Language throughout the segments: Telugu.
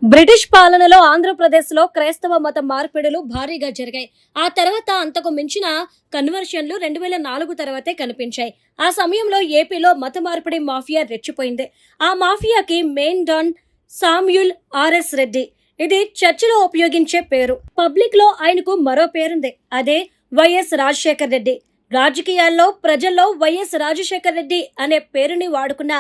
బ్రిటిష్ పాలనలో ఆంధ్రప్రదేశ్లో క్రైస్తవ మత మార్పిడులు భారీగా జరిగాయి. ఆ తర్వాత అంతకు మించిన కన్వర్షన్లు 2004 తర్వాతే కనిపించాయి. ఆ సమయంలో ఏపీలో మత మార్పిడి మాఫియా రెచ్చిపోయింది. ఆ మాఫియాకి main don Samuel RS Reddy. ఇది చర్చిలో ఉపయోగించే పేరు. పబ్లిక్ లో ఆయనకు మరో పేరుంది. అదే వైఎస్ రాజశేఖర్ రెడ్డి. రాజకీయాల్లో ప్రజల్లో వైఎస్ రాజశేఖర్ రెడ్డి అనే పేరుని వాడుకున్న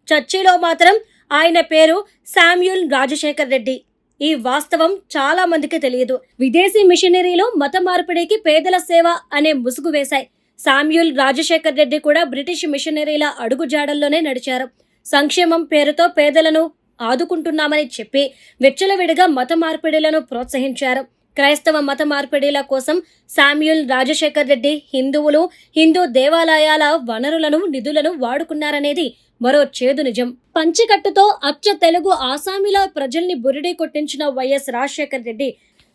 చర్చిలో మాత్రం ఆయన పేరు శామ్యూల్ రాజశేఖర్ రెడ్డి. ఈ వాస్తవం చాలా మందికి తెలియదు. విదేశీ మిషనరీలు మత మార్పిడికి పేదల సేవ అనే ముసుగు వేశాయి. శామ్యూల్ రాజశేఖర్ రెడ్డి కూడా బ్రిటిష్ మిషనరీల అడుగుజాడల్లోనే నడిచారు. సంక్షేమం పేరుతో పేదలను ఆదుకుంటున్నామని చెప్పి విచ్చలవిడిగా మత మార్పిడిలను ప్రోత్సహించారు. క్రైస్తవ మత మార్పిడిల కోసం శామ్యూల్ రాజశేఖర్ రెడ్డి హిందువులు, హిందూ దేవాలయాల వనరులను, నిధులను వాడుకున్నారనేది మరో చేదు నిజం. పంచికట్టుతో అచ్చ తెలుగు ఆసామీల ప్రజల్ని బురిడి కొట్టించిన వైఎస్ రాజశేఖర్ రెడ్డి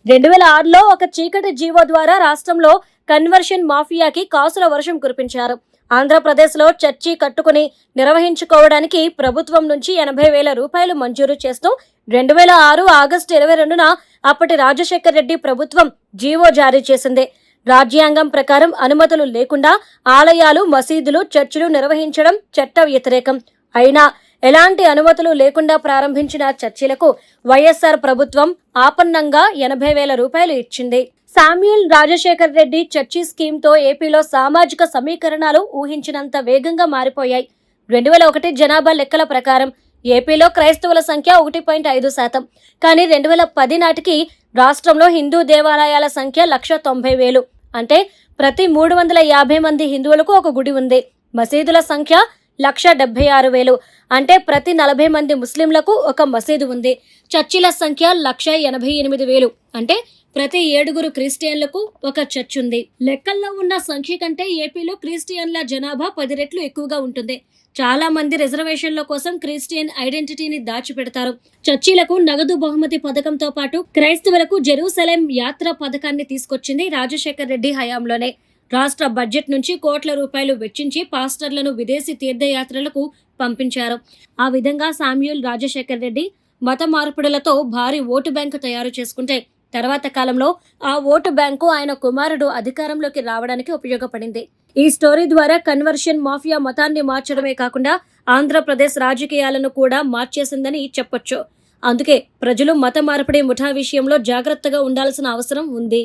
2006లో ఒక చీకటి జీవో ద్వారా రాష్ట్రంలో కన్వర్షన్ మాఫియాకి కాసుల వర్షం కురిపించారు. ఆంధ్రప్రదేశ్లో చర్చి కట్టుకుని నిర్వహించుకోవడానికి ప్రభుత్వం నుంచి 80,000 రూపాయలు మంజూరు చేస్తూ 2006 ఆగస్టు 22న అప్పటి రాజశేఖర్ రెడ్డి ప్రభుత్వం జీవో జారీ చేసింది. రాజ్యాంగం ప్రకారం అనుమతులు లేకుండా ఆలయాలు, మసీదులు, చర్చిలు నిర్వహించడం చట్ట వ్యతిరేకం. అయినా ఎలాంటి అనుమతులు లేకుండా ప్రారంభించిన చర్చిలకు వైఎస్ఆర్ ప్రభుత్వం ఆపన్నంగా 80,000 రూపాయలు ఇచ్చింది. శామ్యూల్ రాజశేఖర్ రెడ్డి చర్చి స్కీమ్తో ఏపీలో సామాజిక సమీకరణాలు ఊహించినంత వేగంగా మారిపోయాయి. 2001 జనాభా లెక్కల ప్రకారం ఏపీలో క్రైస్తవుల సంఖ్య 1.5%. కానీ 2010 నాటికి రాష్ట్రంలో హిందూ దేవాలయాల సంఖ్య 1,90,000. అంటే ప్రతి 350 మంది హిందువులకు ఒక గుడి ఉంది. మసీదుల సంఖ్య 1,76,000. అంటే ప్రతి 40 మంది ముస్లింలకు ఒక మసీదు ఉంది. చర్చిల సంఖ్య 1,88,000. అంటే ప్రతి 7 క్రిస్టియన్లకు ఒక చర్చ్ ఉంది. లెక్కల్లో ఉన్న సంఖ్య కంటే ఏపీలో క్రిస్టియన్ల జనాభా 10 రెట్లు ఎక్కువగా ఉంటుంది. చాలా మంది రిజర్వేషన్ల కోసం క్రిస్టియన్ ఐడెంటిటీని దాచిపెడతారు. చర్చిలకు నగదు బహుమతి పథకంతో పాటు క్రైస్తవులకు జెరూసలేం యాత్ర పథకాన్ని తీసుకొచ్చింది రాజశేఖర్ రెడ్డి హయాంలోనే. రాష్ట్ర బడ్జెట్ నుంచి కోట్ల రూపాయలు వెచ్చించి పాస్టర్లను విదేశీ తీర్థయాత్రలకు పంపించారు. ఆ విధంగా శామ్యూల్ రాజశేఖర్ రెడ్డి మత మార్పిడులతో భారీ ఓటు బ్యాంకు తయారు చేసుకుంటే తర్వాత కాలంలో ఆ ఓటు బ్యాంకు ఆయన కుమారుడు అధికారంలోకి రావడానికి ఉపయోగపడింది. ఈ స్టోరీ ద్వారా కన్వర్షన్ మాఫియా మతాన్ని మార్చడమే కాకుండా ఆంధ్రప్రదేశ్ రాజకీయాలను కూడా మార్చేసిందని చెప్పొచ్చు. అందుకే ప్రజలు మత మార్పిడి ముఠా విషయంలో జాగ్రత్తగా ఉండాల్సిన అవసరం ఉంది.